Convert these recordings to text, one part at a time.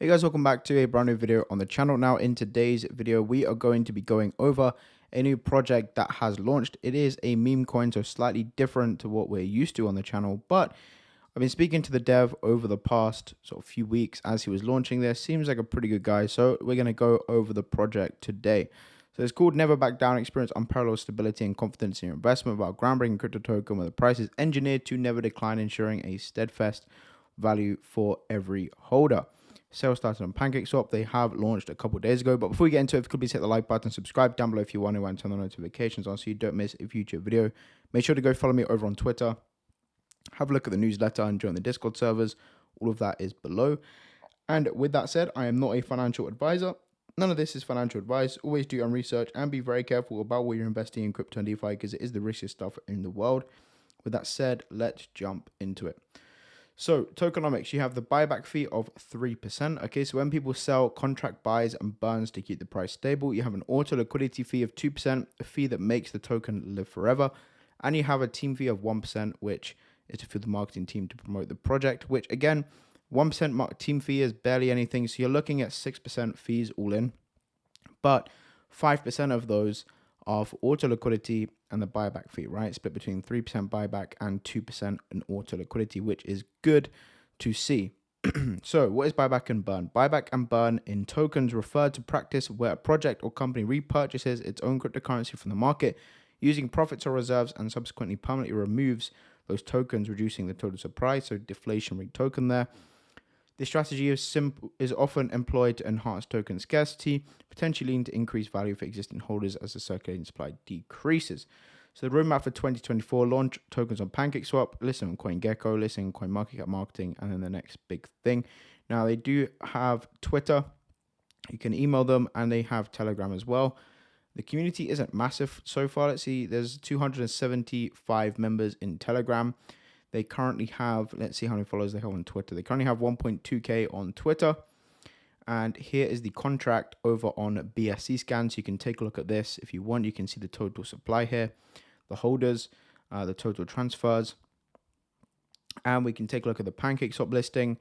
Hey guys, welcome back to a brand new video on the channel. Now in today's video, we are going to be going over a new project that has launched. It is a meme coin, so slightly different to what we're used to on the channel, but I've been speaking to the dev over the past sort of few weeks as he was launching this. Seems like a pretty good guy, so we're going to go over the project today. So it's called Never Back Down, experience unparalleled stability and confidence in your investment, about groundbreaking crypto token where the price is engineered to never decline, ensuring a steadfast value for every holder. Sales started on PancakeSwap. They have launched a couple days ago. But before we get into it, if you could please hit the like button, subscribe down below if you want to, and turn the notifications on so you don't miss a future video. Make sure to go follow me over on Twitter. Have a look at the newsletter and join the Discord servers. All of that is below. And with that said, I am not a financial advisor. None of this is financial advice. Always do your own research and be very careful about what you're investing in crypto and DeFi because it is the riskiest stuff in the world. With that said, let's jump into it. So tokenomics, you have the buyback fee of 3%. Okay, so when people sell, contract buys and burns to keep the price stable. You have an auto liquidity fee of 2%, a fee that makes the token live forever. And you have a team fee of 1%, which is to fuel the marketing team to promote the project, which again, 1% team fee is barely anything. So you're looking at 6% fees all in, but 5% of those are for auto liquidity and the buyback fee, right? Split between 3% buyback and 2% in auto liquidity, which is good to see. So what is buyback and burn? Buyback and burn in tokens refer to practice where a project or company repurchases its own cryptocurrency from the market using profits or reserves and subsequently permanently removes those tokens, reducing the total supply. So deflationary token there. This strategy is often employed to enhance token scarcity, potentially leading to increased value for existing holders as the circulating supply decreases. So the roadmap for 2024, launch tokens on PancakeSwap, listing on CoinGecko, listing on CoinMarketCap Marketing, and then the next big thing. Now they do have Twitter. You can email them, and they have Telegram as well. The community isn't massive so far. Let's see, there's 275 members in Telegram. They currently have, let's see how many followers they have on Twitter. They currently have 1.2K on Twitter. And here is the contract over on BSC scan. So you can take a look at this. If you want, you can see the total supply here, the holders, the total transfers. And we can take a look at the PancakeSwap listing,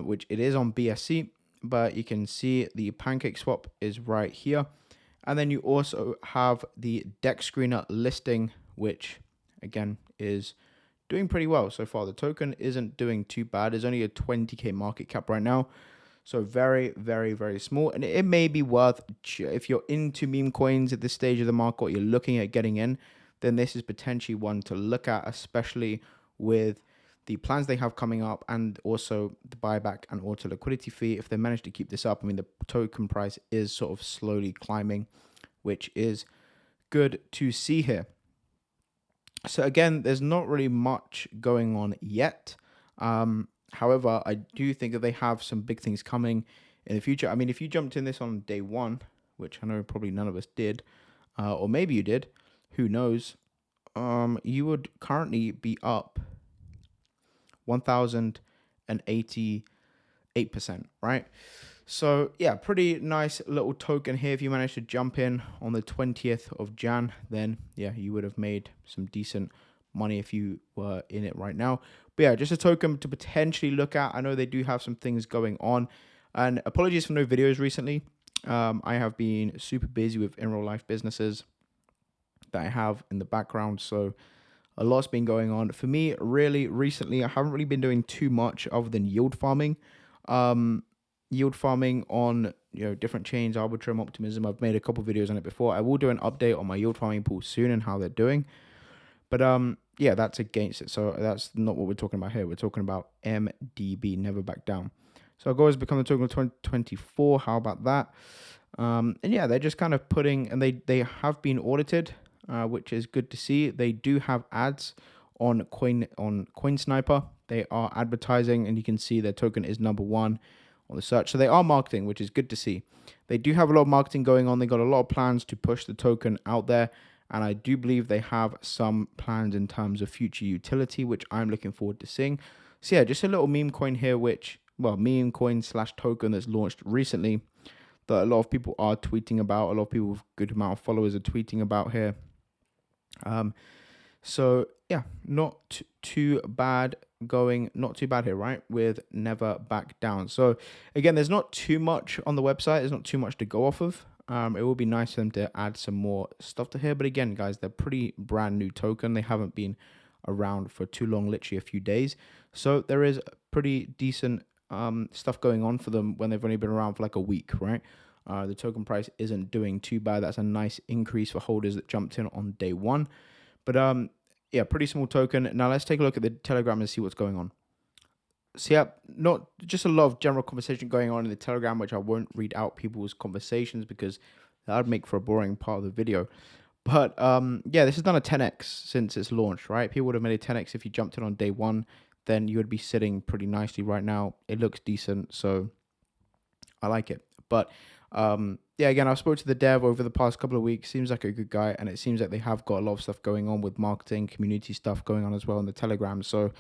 which it is on BSC. But you can see the PancakeSwap is right here. And then you also have the DEX Screener listing, which again is doing pretty well so far. The token isn't doing too bad. There's only a 20K market cap right now. So very, very, very small. And it may be worth, if you're into meme coins at this stage of the market, or you're looking at getting in, then this is potentially one to look at, especially with the plans they have coming up and also the buyback and auto liquidity fee. If they manage to keep this up, I mean, the token price is sort of slowly climbing, which is good to see here. So again, there's not really much going on yet. However, I do think that they have some big things coming in the future. I mean, if you jumped in this on day one, which I know probably none of us did, or maybe you did, who knows, you would currently be up 1,088%, right? So yeah, pretty nice little token here. If you manage to jump in on the 20th of Jan, then yeah, you would have made some decent money if you were in it right now. But yeah, just a token to potentially look at. I know they do have some things going on, and apologies for no videos recently. I have been super busy with in real life businesses that I have in the background, so a lot's been going on for me. Really, recently, I haven't really been doing too much other than yield farming. Yield farming on different chains, Arbitrum, Optimism. I've made a couple videos on it before. I will do an update on my yield farming pool soon and how they're doing. But yeah, that's against it. So that's not what we're talking about here. We're talking about MDB, Never Back Down. So our goal is become the token of 2024. How about that? And yeah, they're just kind of putting, and they have been audited, which is good to see. They do have ads on CoinSniper. They are advertising, and you can see their token is number one on the search. So they are marketing, which is good to see. They do have a lot of marketing going on. They got a lot of plans to push the token out there. And I do believe they have some plans in terms of future utility, which I'm looking forward to seeing. So yeah, just a little meme coin here, meme coin / token that's launched recently that a lot of people are tweeting about. A lot of people with a good amount of followers are tweeting about here. So yeah, not too bad going not too bad here, right? With Never Back Down. So again, there's not too much on the website. There's not too much to go off of. It would be nice for them to add some more stuff to here. But again, guys, they're pretty brand new token. They haven't been around for too long, literally a few days. So there is pretty decent stuff going on for them when they've only been around for like a week, right? The token price isn't doing too bad. That's a nice increase for holders that jumped in on day one. But yeah, pretty small token. Now let's take a look at the Telegram and see what's going on. So yeah, not just a lot of general conversation going on in the Telegram, which I won't read out people's conversations because that would make for a boring part of the video. But yeah, this has done a 10x since its launch, right? People would have made a 10x if you jumped in on day one, then you would be sitting pretty nicely right now. It looks decent, so I like it. But yeah, again, I spoke to the dev over the past couple of weeks. Seems like a good guy, and it seems like they have got a lot of stuff going on with marketing, community stuff going on as well in the Telegram. So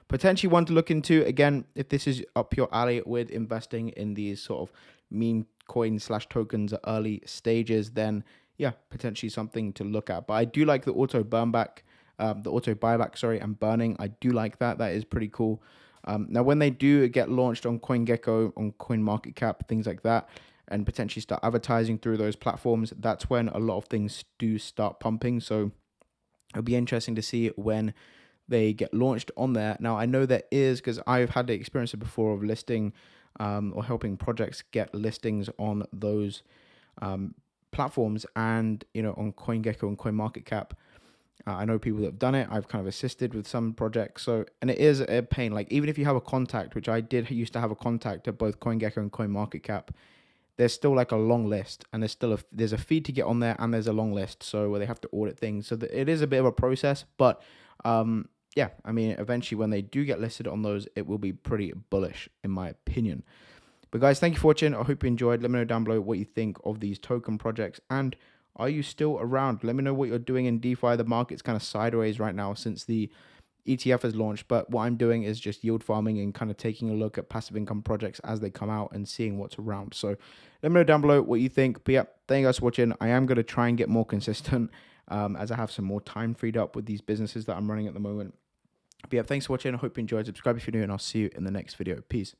potentially one to look into. Again, if this is up your alley with investing in these sort of meme coins / tokens at early stages, then yeah, potentially something to look at. But I do like the auto buyback, and burning. I do like that. That is pretty cool. Now, when they do get launched on CoinGecko, on CoinMarketCap, things like that, and potentially start advertising through those platforms, that's when a lot of things do start pumping. So it'll be interesting to see when they get launched on there. Now, I know there is, because I've had the experience before of listing or helping projects get listings on those platforms, and on CoinGecko and CoinMarketCap. I know people that have done it. I've kind of assisted with some projects. So, and it is a pain. Like, even if you have a contact, which I did used to have a contact at both CoinGecko and CoinMarketCap, there's still like a long list, and there's a feed to get on there, and there's a long list. So where they have to audit things. So it is a bit of a process, but yeah, I mean, eventually when they do get listed on those, it will be pretty bullish in my opinion. But guys, thank you for watching. I hope you enjoyed. Let me know down below what you think of these token projects, and are you still around? Let me know what you're doing in DeFi. The market's kind of sideways right now since the ETF has launched, but what I'm doing is just yield farming and kind of taking a look at passive income projects as they come out and seeing what's around. So let me know down below what you think. But yeah, thank you guys for watching. I am going to try and get more consistent as I have some more time freed up with these businesses that I'm running at the moment. But yeah, thanks for watching. I hope you enjoyed. Subscribe if you're new, and I'll see you in the next video. Peace.